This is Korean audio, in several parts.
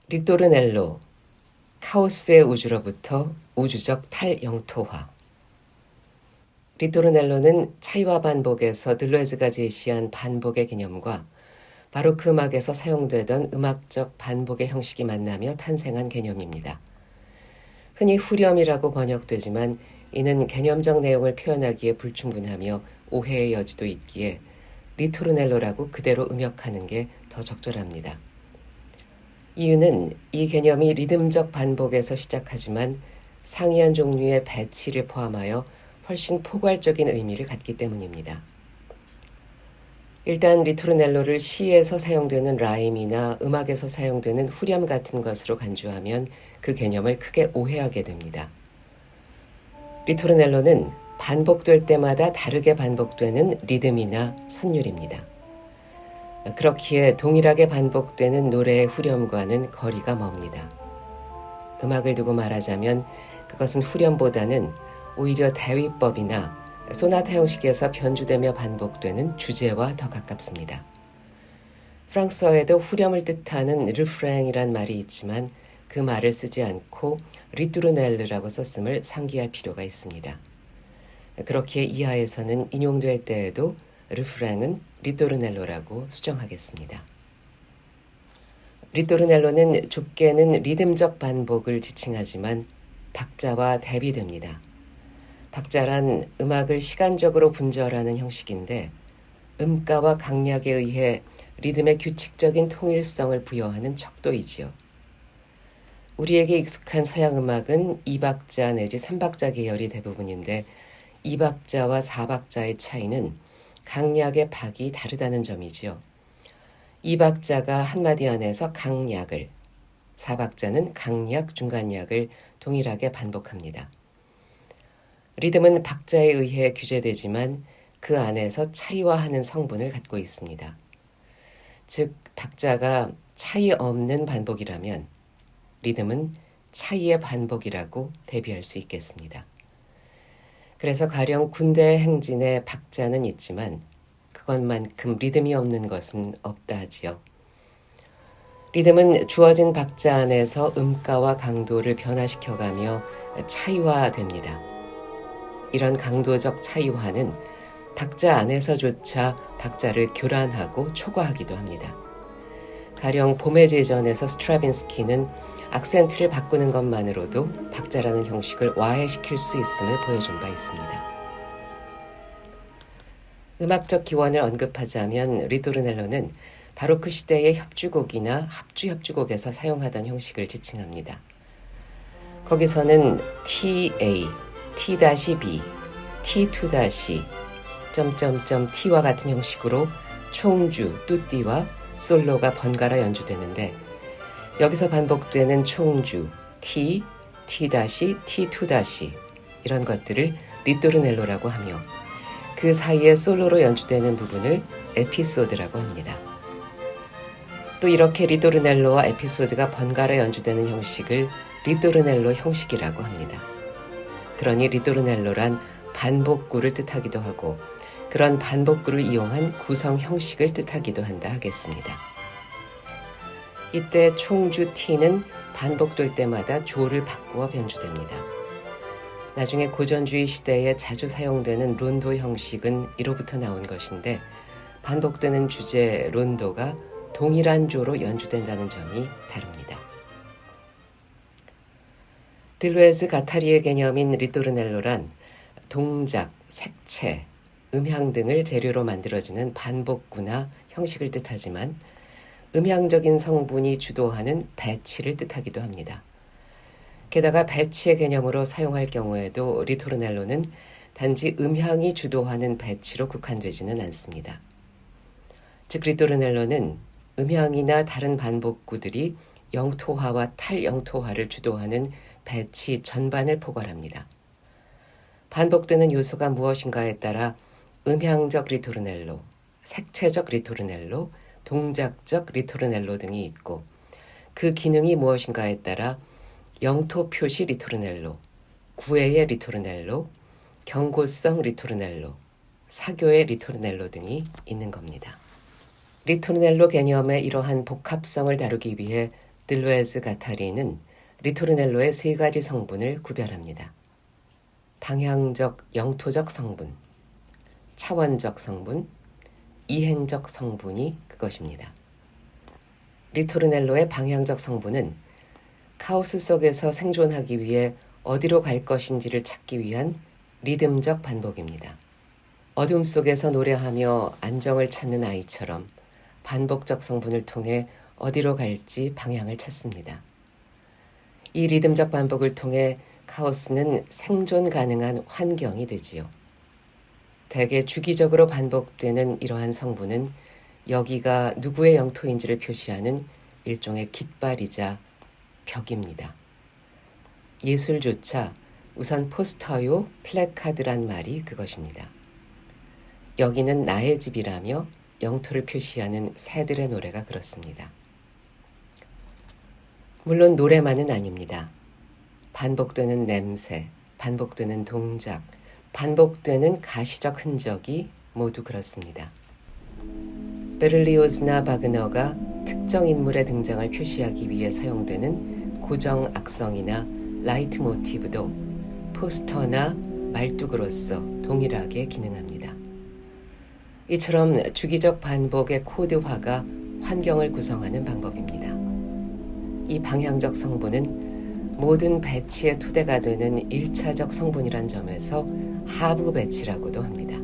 리토르넬로, 카오스의 우주로부터 우주적 탈영토화. 리토르넬로는 차이와 반복에서 들레즈가 제시한 반복의 개념과 바로크 음악에서 사용되던 음악적 반복의 형식이 만나며 탄생한 개념입니다. 흔히 후렴이라고 번역되지만 이는 개념적 내용을 표현하기에 불충분하며 오해의 여지도 있기에 리토르넬로라고 그대로 음역하는 게 더 적절합니다. 이유는 이 개념이 리듬적 반복에서 시작하지만 상이한 종류의 배치를 포함하여 훨씬 포괄적인 의미를 갖기 때문입니다. 일단 리토르넬로를 시에서 사용되는 라임이나 음악에서 사용되는 후렴 같은 것으로 간주하면 그 개념을 크게 오해하게 됩니다. 리토르넬로는 반복될 때마다 다르게 반복되는 리듬이나 선율입니다. 그렇기에 동일하게 반복되는 노래의 후렴과는 거리가 멉니다. 음악을 두고 말하자면 그것은 후렴보다는 오히려 대위법이나 소나타 형식에서 변주되며 반복되는 주제와 더 가깝습니다. 프랑스어에도 후렴을 뜻하는 르프랭이란 말이 있지만 그 말을 쓰지 않고 리토르넬르라고 썼음을 상기할 필요가 있습니다. 그렇기에 이하에서는 인용될 때에도 르프랭은 리토르넬로라고 수정하겠습니다. 리토르넬로는 좁게는 리듬적 반복을 지칭하지만 박자와 대비됩니다. 박자란 음악을 시간적으로 분절하는 형식인데 음가와 강약에 의해 리듬의 규칙적인 통일성을 부여하는 척도이지요. 우리에게 익숙한 서양 음악은 2박자 내지 3박자 계열이 대부분인데 2박자와 4박자의 차이는 강약의 박이 다르다는 점이지요. 2박자가 한마디 안에서 강약을, 4박자는 강약, 중간약을 동일하게 반복합니다. 리듬은 박자에 의해 규제되지만 그 안에서 차이화하는 성분을 갖고 있습니다. 즉, 박자가 차이 없는 반복이라면 리듬은 차이의 반복이라고 대비할 수 있겠습니다. 그래서 가령 군대의 행진에 박자는 있지만 그것만큼 리듬이 없는 것은 없다 하지요. 리듬은 주어진 박자 안에서 음가와 강도를 변화시켜가며 차이화됩니다. 이런 강도적 차이화는 박자 안에서조차 박자를 교란하고 초과하기도 합니다. 가령 봄의 제전에서 스트라빈스키는 악센트를 바꾸는 것만으로도 박자라는 형식을 와해시킬 수 있음을 보여준 바 있습니다. 음악적 기원을 언급하자면 리토르넬로는 바로크 시대의 협주곡이나 합주협주곡에서 사용하던 형식을 지칭합니다. 거기서는 TA, T-B, T2-, T와 같은 형식으로 총주, 뚜띠와 솔로가 번갈아 연주되는데 여기서 반복되는 총주, T, T-, 이런 것들을 리토르넬로라고 하며 그 사이에 솔로로 연주되는 부분을 에피소드라고 합니다. 또 이렇게 리토르넬로와 에피소드가 번갈아 연주되는 형식을 리토르넬로 형식이라고 합니다. 그러니 리토르넬로란 반복구를 뜻하기도 하고 그런 반복구를 이용한 구성 형식을 뜻하기도 한다 하겠습니다. 이때 총주 T는 반복될 때마다 조를 바꾸어 변주됩니다. 나중에 고전주의 시대에 자주 사용되는 론도 형식은 이로부터 나온 것인데 반복되는 주제 론도가 동일한 조로 연주된다는 점이 다릅니다. 들레즈 가타리의 개념인 리토르넬로란 동작, 색채, 음향 등을 재료로 만들어지는 반복구나 형식을 뜻하지만 음향적인 성분이 주도하는 배치를 뜻하기도 합니다. 게다가 배치의 개념으로 사용할 경우에도 리토르넬로는 단지 음향이 주도하는 배치로 국한되지는 않습니다. 즉 리토르넬로는 음향이나 다른 반복구들이 영토화와 탈영토화를 주도하는 배치 전반을 포괄합니다. 반복되는 요소가 무엇인가에 따라 음향적 리토르넬로, 색채적 리토르넬로, 동작적 리토르넬로 등이 있고 그 기능이 무엇인가에 따라 영토 표시 리토르넬로, 구애의 리토르넬로, 경고성 리토르넬로, 사교의 리토르넬로 등이 있는 겁니다. 리토르넬로 개념의 이러한 복합성을 다루기 위해 들루에즈 가타리는 리토르넬로의 세 가지 성분을 구별합니다. 방향적 영토적 성분, 차원적 성분, 이행적 성분이 그것입니다. 리토르넬로의 방향적 성분은 카오스 속에서 생존하기 위해 어디로 갈 것인지를 찾기 위한 리듬적 반복입니다. 어둠 속에서 노래하며 안정을 찾는 아이처럼 반복적 성분을 통해 어디로 갈지 방향을 찾습니다. 이 리듬적 반복을 통해 카오스는 생존 가능한 환경이 되지요. 대개 주기적으로 반복되는 이러한 성분은 여기가 누구의 영토인지를 표시하는 일종의 깃발이자 벽입니다. 예술조차 우선 포스터요 플래카드란 말이 그것입니다. 여기는 나의 집이라며 영토를 표시하는 새들의 노래가 그렇습니다. 물론 노래만은 아닙니다. 반복되는 냄새, 반복되는 동작, 반복되는 가시적 흔적이 모두 그렇습니다. 베를리오즈나 바그너가 특정 인물의 등장을 표시하기 위해 사용되는 고정 악성이나 라이트 모티브도 포스터나 말뚝으로서 동일하게 기능합니다. 이처럼 주기적 반복의 코드화가 환경을 구성하는 방법입니다. 이 방향적 성분은 모든 배치의 토대가 되는 1차적 성분이란 점에서 하부 배치라고도 합니다.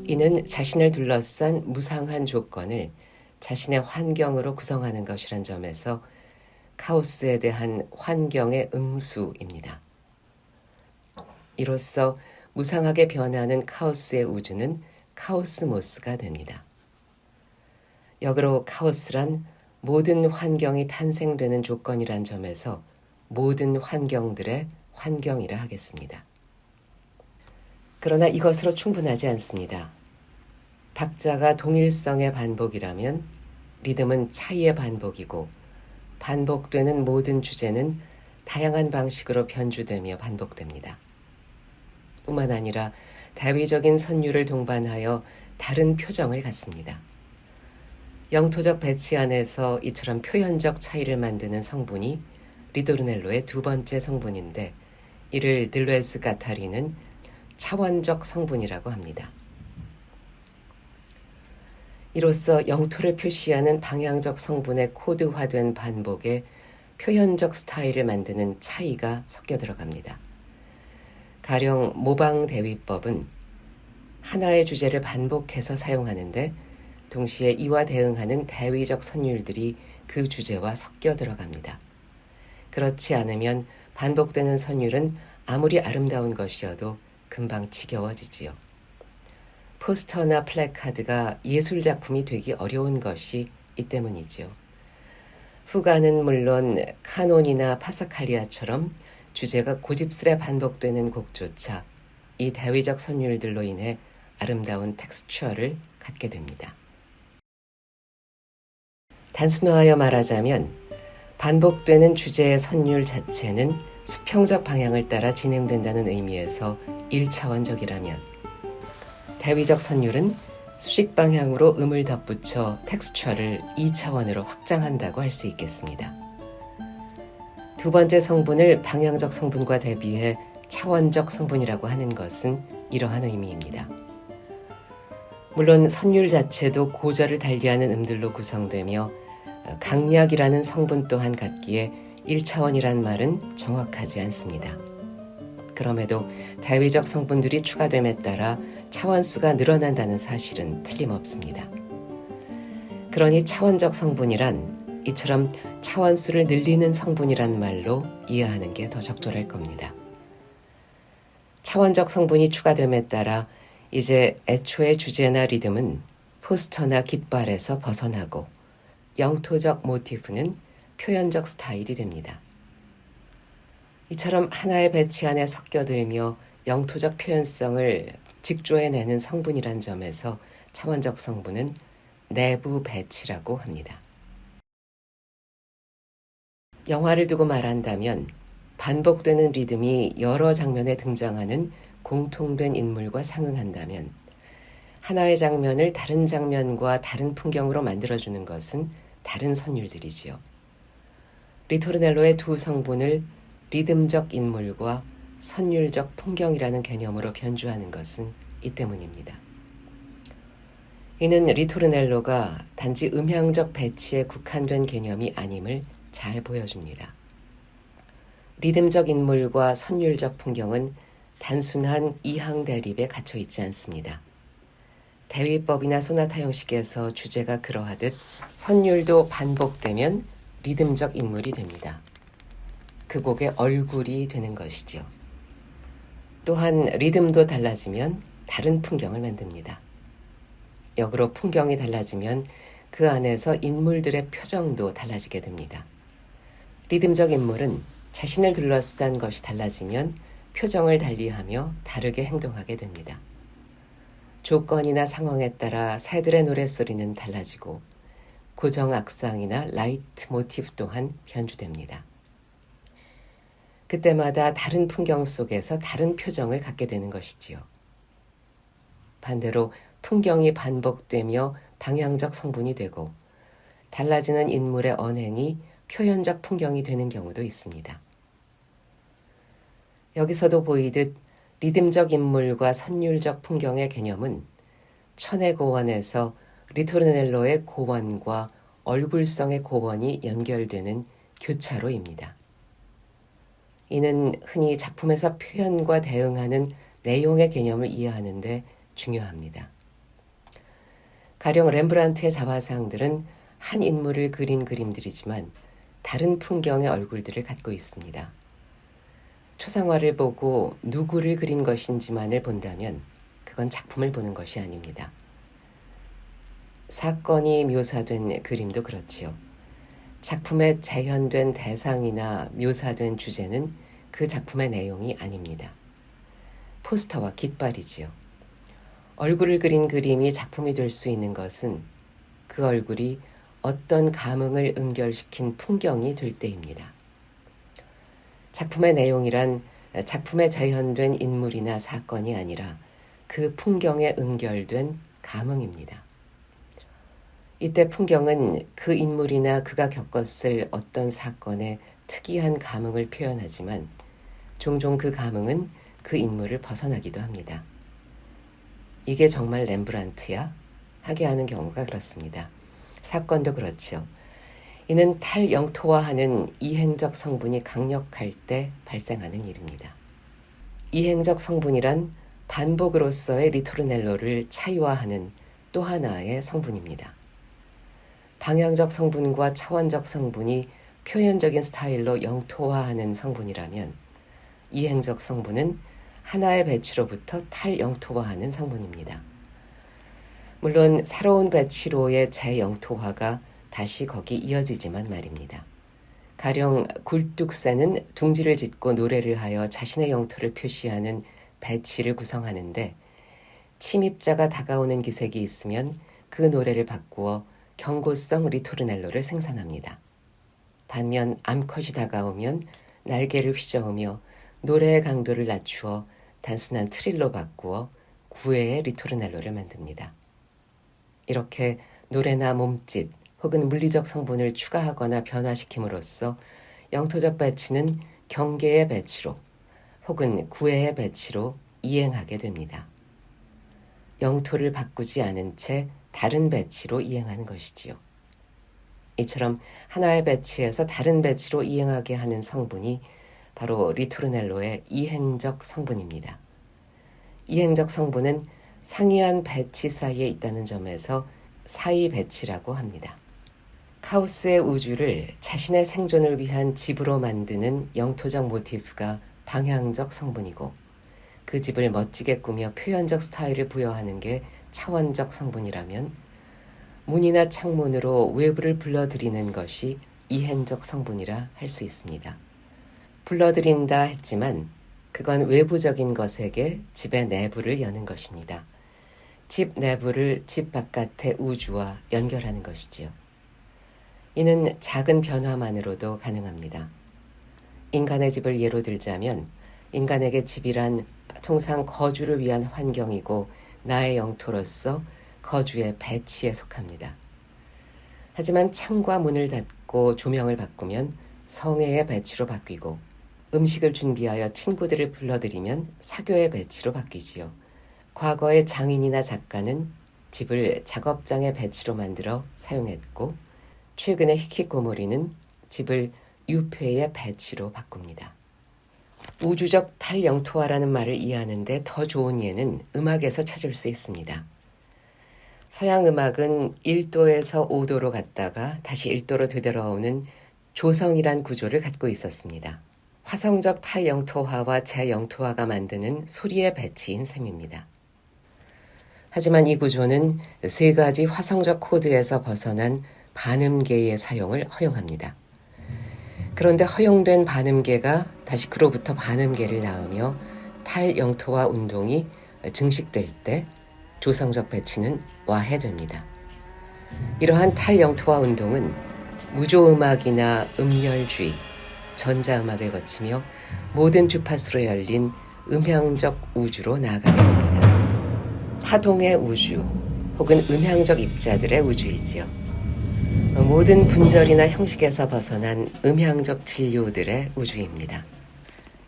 이는 자신을 둘러싼 무상한 조건을 자신의 환경으로 구성하는 것이란 점에서 카오스에 대한 환경의 응수입니다. 이로써 무상하게 변하는 카오스의 우주는 카오스모스가 됩니다. 역으로 카오스란 모든 환경이 탄생되는 조건이란 점에서 모든 환경들의 환경이라 하겠습니다. 그러나 이것으로 충분하지 않습니다. 박자가 동일성의 반복이라면 리듬은 차이의 반복이고 반복되는 모든 주제는 다양한 방식으로 변주되며 반복됩니다. 뿐만 아니라 대위적인 선율을 동반하여 다른 표정을 갖습니다. 영토적 배치 안에서 이처럼 표현적 차이를 만드는 성분이 리토르넬로의 두 번째 성분인데 이를 들루에즈 가타리는 차원적 성분이라고 합니다. 이로써 영토를 표시하는 방향적 성분의 코드화된 반복에 표현적 스타일을 만드는 차이가 섞여 들어갑니다. 가령 모방 대위법은 하나의 주제를 반복해서 사용하는데 동시에 이와 대응하는 대위적 선율들이 그 주제와 섞여 들어갑니다. 그렇지 않으면 반복되는 선율은 아무리 아름다운 것이어도 금방 지겨워지지요. 포스터나 플래카드가 예술작품이 되기 어려운 것이 이 때문이지요. 후가는 물론 카논이나 파사칼리아처럼 주제가 고집스레 반복되는 곡조차 이 대위적 선율들로 인해 아름다운 텍스처를 갖게 됩니다. 단순화하여 말하자면 반복되는 주제의 선율 자체는 수평적 방향을 따라 진행된다는 의미에서 1차원적이라면 대위적 선율은 수직 방향으로 음을 덧붙여 텍스처를 2차원으로 확장한다고 할 수 있겠습니다. 두 번째 성분을 방향적 성분과 대비해 차원적 성분이라고 하는 것은 이러한 의미입니다. 물론 선율 자체도 고저를 달리하는 음들로 구성되며 강약이라는 성분 또한 같기에 1차원이란 말은 정확하지 않습니다. 그럼에도 대위적 성분들이 추가됨에 따라 차원수가 늘어난다는 사실은 틀림없습니다. 그러니 차원적 성분이란 이처럼 차원수를 늘리는 성분이란 말로 이해하는 게 더 적절할 겁니다. 차원적 성분이 추가됨에 따라 이제 애초의 주제나 리듬은 포스터나 깃발에서 벗어나고 영토적 모티프는 표현적 스타일이 됩니다. 이처럼 하나의 배치 안에 섞여들며 영토적 표현성을 직조해내는 성분이란 점에서 차원적 성분은 내부 배치라고 합니다. 영화를 두고 말한다면 반복되는 리듬이 여러 장면에 등장하는 공통된 인물과 상응한다면 하나의 장면을 다른 장면과 다른 풍경으로 만들어주는 것은 다른 선율들이지요. 리토르넬로의 두 성분을 리듬적 인물과 선율적 풍경이라는 개념으로 변주하는 것은 이 때문입니다. 이는 리토르넬로가 단지 음향적 배치에 국한된 개념이 아님을 잘 보여줍니다. 리듬적 인물과 선율적 풍경은 단순한 이항 대립에 갇혀 있지 않습니다. 대위법이나 소나타 형식에서 주제가 그러하듯 선율도 반복되면 리듬적 인물이 됩니다. 그 곡의 얼굴이 되는 것이죠. 또한 리듬도 달라지면 다른 풍경을 만듭니다. 역으로 풍경이 달라지면 그 안에서 인물들의 표정도 달라지게 됩니다. 리듬적 인물은 자신을 둘러싼 것이 달라지면 표정을 달리하며 다르게 행동하게 됩니다. 조건이나 상황에 따라 새들의 노랫소리는 달라지고 고정 악상이나 라이트 모티브 또한 변주됩니다. 그때마다 다른 풍경 속에서 다른 표정을 갖게 되는 것이지요. 반대로 풍경이 반복되며 방향적 성분이 되고 달라지는 인물의 언행이 표현적 풍경이 되는 경우도 있습니다. 여기서도 보이듯 리듬적 인물과 선율적 풍경의 개념은 천의 고원에서 리토르넬로의 고원과 얼굴성의 고원이 연결되는 교차로입니다. 이는 흔히 작품에서 표현과 대응하는 내용의 개념을 이해하는 데 중요합니다. 가령 렘브란트의 자화상들은 한 인물을 그린 그림들이지만 다른 풍경의 얼굴들을 갖고 있습니다. 초상화를 보고 누구를 그린 것인지만을 본다면 그건 작품을 보는 것이 아닙니다. 사건이 묘사된 그림도 그렇지요. 작품에 재현된 대상이나 묘사된 주제는 그 작품의 내용이 아닙니다. 포스터와 깃발이지요. 얼굴을 그린 그림이 작품이 될 수 있는 것은 그 얼굴이 어떤 감흥을 응결시킨 풍경이 될 때입니다. 작품의 내용이란 작품에 재현된 인물이나 사건이 아니라 그 풍경에 응결된 감흥입니다. 이때 풍경은 그 인물이나 그가 겪었을 어떤 사건의 특이한 감흥을 표현하지만 종종 그 감흥은 그 인물을 벗어나기도 합니다. 이게 정말 렘브란트야? 하게 하는 경우가 그렇습니다. 사건도 그렇지요. 이는 탈영토화하는 이행적 성분이 강력할 때 발생하는 일입니다. 이행적 성분이란 반복으로서의 리토르넬로를 차이화하는 또 하나의 성분입니다. 방향적 성분과 차원적 성분이 표현적인 스타일로 영토화하는 성분이라면 이행적 성분은 하나의 배치로부터 탈영토화하는 성분입니다. 물론 새로운 배치로의 재영토화가 다시 거기 이어지지만 말입니다. 가령 굴뚝새는 둥지를 짓고 노래를 하여 자신의 영토를 표시하는 배치를 구성하는데 침입자가 다가오는 기색이 있으면 그 노래를 바꾸어 경고성 리토르넬로를 생산합니다. 반면 암컷이 다가오면 날개를 휘저으며 노래의 강도를 낮추어 단순한 트릴로 바꾸어 구애의 리토르넬로를 만듭니다. 이렇게 노래나 몸짓 혹은 물리적 성분을 추가하거나 변화시킴으로써 영토적 배치는 경계의 배치로 혹은 구애의 배치로 이행하게 됩니다. 영토를 바꾸지 않은 채 다른 배치로 이행하는 것이지요. 이처럼 하나의 배치에서 다른 배치로 이행하게 하는 성분이 바로 리토르넬로의 이행적 성분입니다. 이행적 성분은 상이한 배치 사이에 있다는 점에서 사이 배치라고 합니다. 카오스의 우주를 자신의 생존을 위한 집으로 만드는 영토적 모티프가 방향적 성분이고 그 집을 멋지게 꾸며 표현적 스타일을 부여하는 게 차원적 성분이라면 문이나 창문으로 외부를 불러들이는 것이 이행적 성분이라 할 수 있습니다. 불러들인다 했지만 그건 외부적인 것에게 집의 내부를 여는 것입니다. 집 내부를 집 바깥의 우주와 연결하는 것이지요. 이는 작은 변화만으로도 가능합니다. 인간의 집을 예로 들자면 인간에게 집이란 통상 거주를 위한 환경이고 나의 영토로서 거주의 배치에 속합니다. 하지만 창과 문을 닫고 조명을 바꾸면 성애의 배치로 바뀌고 음식을 준비하여 친구들을 불러들이면 사교의 배치로 바뀌지요. 과거의 장인이나 작가는 집을 작업장의 배치로 만들어 사용했고 최근의 히키코모리는 집을 유폐의 배치로 바꿉니다. 우주적 탈영토화라는 말을 이해하는 데 더 좋은 예는 음악에서 찾을 수 있습니다. 서양 음악은 1도에서 5도로 갔다가 다시 1도로 되돌아오는 조성이란 구조를 갖고 있었습니다. 화성적 탈영토화와 재영토화가 만드는 소리의 배치인 셈입니다. 하지만 이 구조는 세 가지 화성적 코드에서 벗어난 반음계의 사용을 허용합니다. 그런데 허용된 반음계가 다시 그로부터 반음계를 낳으며 탈영토화 운동이 증식될 때 조성적 배치는 와해됩니다. 이러한 탈영토화 운동은 무조음악이나 음열주의, 전자음악을 거치며 모든 주파수로 열린 음향적 우주로 나아가게 됩니다. 파동의 우주 혹은 음향적 입자들의 우주이지요. 모든 분절이나 형식에서 벗어난 음향적 진료들의 우주입니다.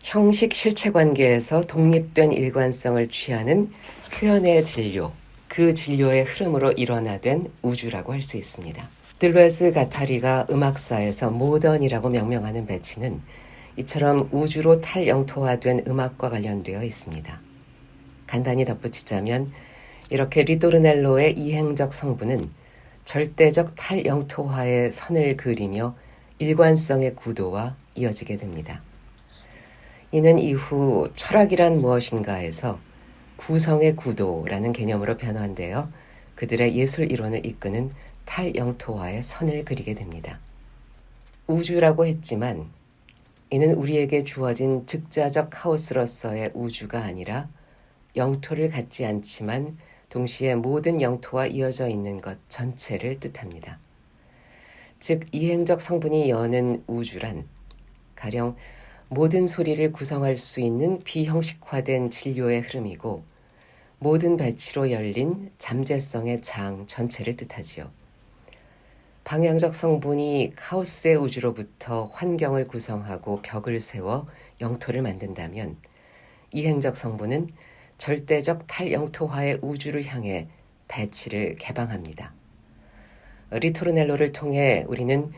형식 실체 관계에서 독립된 일관성을 취하는 표현의 진료, 그 진료의 흐름으로 일원화된 우주라고 할 수 있습니다. 들레즈 가타리가 음악사에서 모던이라고 명명하는 배치는 이처럼 우주로 탈영토화된 음악과 관련되어 있습니다. 간단히 덧붙이자면 이렇게 리토르넬로의 이행적 성분은 절대적 탈영토화의 선을 그리며 일관성의 구도와 이어지게 됩니다. 이는 이후 철학이란 무엇인가에서 구성의 구도라는 개념으로 변화한데요. 그들의 예술 이론을 이끄는 탈영토화의 선을 그리게 됩니다. 우주라고 했지만 이는 우리에게 주어진 즉자적 카오스로서의 우주가 아니라 영토를 갖지 않지만 동시에 모든 영토와 이어져 있는 것 전체를 뜻합니다. 즉 이행적 성분이 여는 우주란 가령 모든 소리를 구성할 수 있는 비형식화된 진료의 흐름이고 모든 배치로 열린 잠재성의 장 전체를 뜻하지요. 방향적 성분이 카오스의 우주로부터 환경을 구성하고 벽을 세워 영토를 만든다면 이행적 성분은 절대적 탈영토화의 우주를 향해 배치를 개방합니다. 리토르넬로를 통해 우리는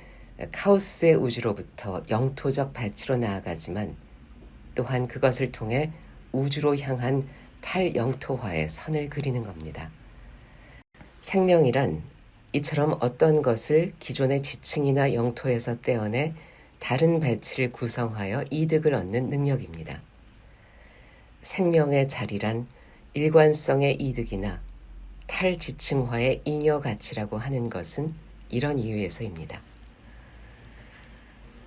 카오스의 우주로부터 영토적 배치로 나아가지만 또한 그것을 통해 우주로 향한 탈영토화의 선을 그리는 겁니다. 생명이란 이처럼 어떤 것을 기존의 지층이나 영토에서 떼어내 다른 배치를 구성하여 이득을 얻는 능력입니다. 생명의 자리란 일관성의 이득이나 탈지층화의 잉여 가치라고 하는 것은 이런 이유에서입니다.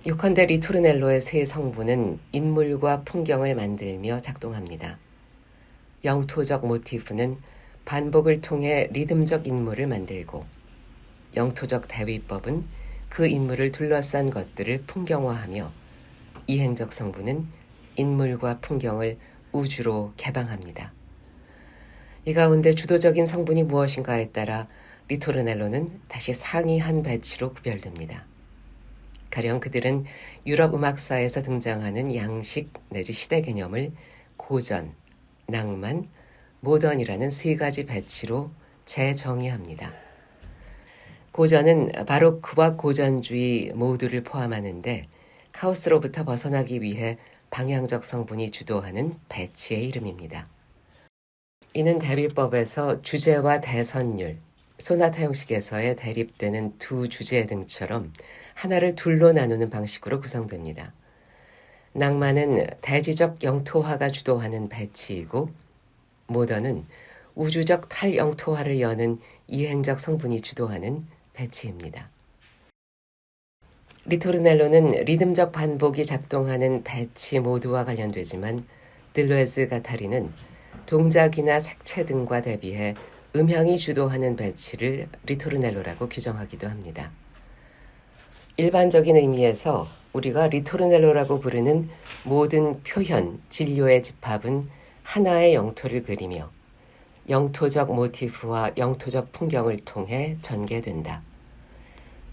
요컨대 리토르넬로의 세 성분은 인물과 풍경을 만들며 작동합니다. 영토적 모티프는 반복을 통해 리듬적 인물을 만들고 영토적 대위법은 그 인물을 둘러싼 것들을 풍경화하며 이행적 성분은 인물과 풍경을 우주로 개방합니다. 이 가운데 주도적인 성분이 무엇인가에 따라 리토르넬로는 다시 상이한 배치로 구별됩니다. 가령 그들은 유럽 음악사에서 등장하는 양식 내지 시대 개념을 고전, 낭만, 모던이라는 세 가지 배치로 재정의합니다. 고전은 바로크와 고전주의 모두를 포함하는데 카오스로부터 벗어나기 위해 방향적 성분이 주도하는 배치의 이름입니다. 이는 대비법에서 주제와 대선율, 소나타 형식에서의 대립되는 두 주제 등처럼 하나를 둘로 나누는 방식으로 구성됩니다. 낭만은 대지적 영토화가 주도하는 배치이고 모던은 우주적 탈영토화를 여는 이행적 성분이 주도하는 배치입니다. 리토르넬로는 리듬적 반복이 작동하는 배치 모두와 관련되지만 들레즈 가타리는 동작이나 색채 등과 대비해 음향이 주도하는 배치를 리토르넬로라고 규정하기도 합니다. 일반적인 의미에서 우리가 리토르넬로라고 부르는 모든 표현, 진료의 집합은 하나의 영토를 그리며 영토적 모티프와 영토적 풍경을 통해 전개된다.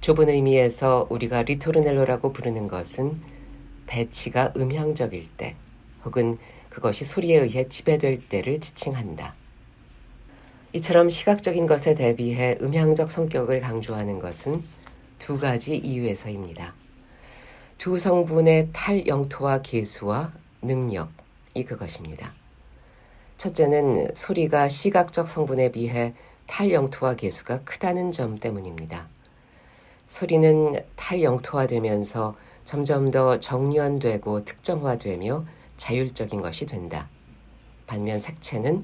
좁은 의미에서 우리가 리토르넬로라고 부르는 것은 배치가 음향적일 때 혹은 그것이 소리에 의해 지배될 때를 지칭한다. 이처럼 시각적인 것에 대비해 음향적 성격을 강조하는 것은 두 가지 이유에서입니다. 두 성분의 탈영토와 계수와 능력이 그것입니다. 첫째는 소리가 시각적 성분에 비해 탈영토와 계수가 크다는 점 때문입니다. 소리는 탈영토화되면서 점점 더 정연되고 특정화되며 자율적인 것이 된다. 반면 색채는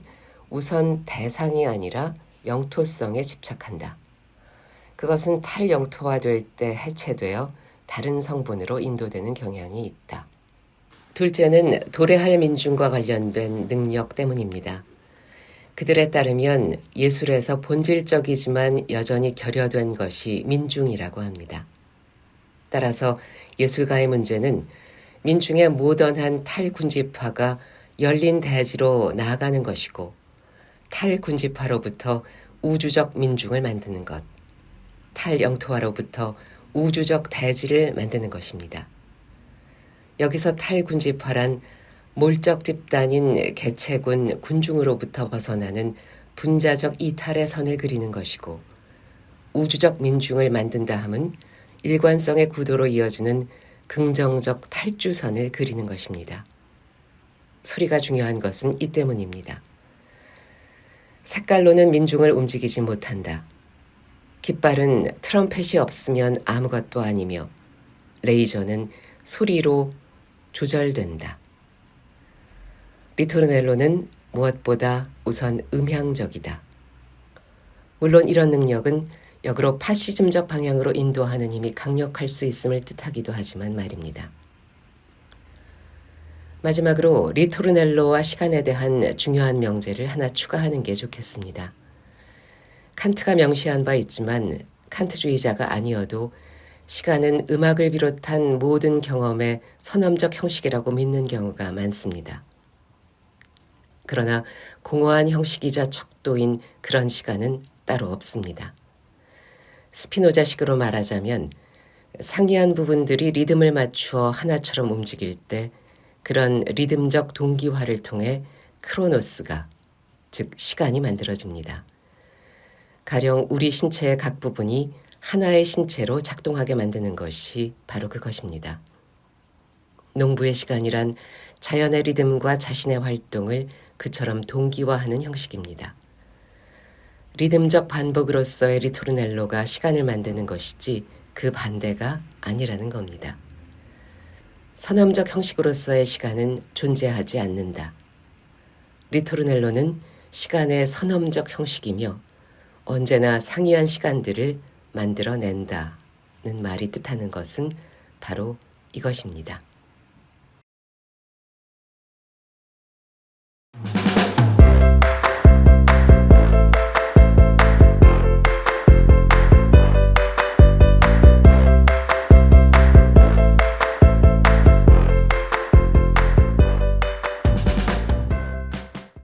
우선 대상이 아니라 영토성에 집착한다. 그것은 탈영토화될 때 해체되어 다른 성분으로 인도되는 경향이 있다. 둘째는 도래할 민중과 관련된 능력 때문입니다. 그들에 따르면 예술에서 본질적이지만 여전히 결여된 것이 민중이라고 합니다. 따라서 예술가의 문제는 민중의 모던한 탈군집화가 열린 대지로 나아가는 것이고 탈군집화로부터 우주적 민중을 만드는 것, 탈영토화로부터 우주적 대지를 만드는 것입니다. 여기서 탈군집화란 몰적 집단인 개체군 군중으로부터 벗어나는 분자적 이탈의 선을 그리는 것이고 우주적 민중을 만든다 함은 일관성의 구도로 이어지는 긍정적 탈주선을 그리는 것입니다. 소리가 중요한 것은 이 때문입니다. 색깔로는 민중을 움직이지 못한다. 깃발은 트럼펫이 없으면 아무것도 아니며 레이저는 소리로 조절된다. 리토르넬로는 무엇보다 우선 음향적이다. 물론 이런 능력은 역으로 파시즘적 방향으로 인도하는 힘이 강력할 수 있음을 뜻하기도 하지만 말입니다. 마지막으로 리토르넬로와 시간에 대한 중요한 명제를 하나 추가하는 게 좋겠습니다. 칸트가 명시한 바 있지만 칸트주의자가 아니어도 시간은 음악을 비롯한 모든 경험의 선험적 형식이라고 믿는 경우가 많습니다. 그러나 공허한 형식이자 척도인 그런 시간은 따로 없습니다. 스피노자식으로 말하자면 상이한 부분들이 리듬을 맞추어 하나처럼 움직일 때 그런 리듬적 동기화를 통해 크로노스가, 즉 시간이 만들어집니다. 가령 우리 신체의 각 부분이 하나의 신체로 작동하게 만드는 것이 바로 그것입니다. 농부의 시간이란 자연의 리듬과 자신의 활동을 그처럼 동기화하는 형식입니다. 리듬적 반복으로서의 리토르넬로가 시간을 만드는 것이지 그 반대가 아니라는 겁니다. 선험적 형식으로서의 시간은 존재하지 않는다. 리토르넬로는 시간의 선험적 형식이며 언제나 상이한 시간들을 만들어낸다는 말이 뜻하는 것은 바로 이것입니다.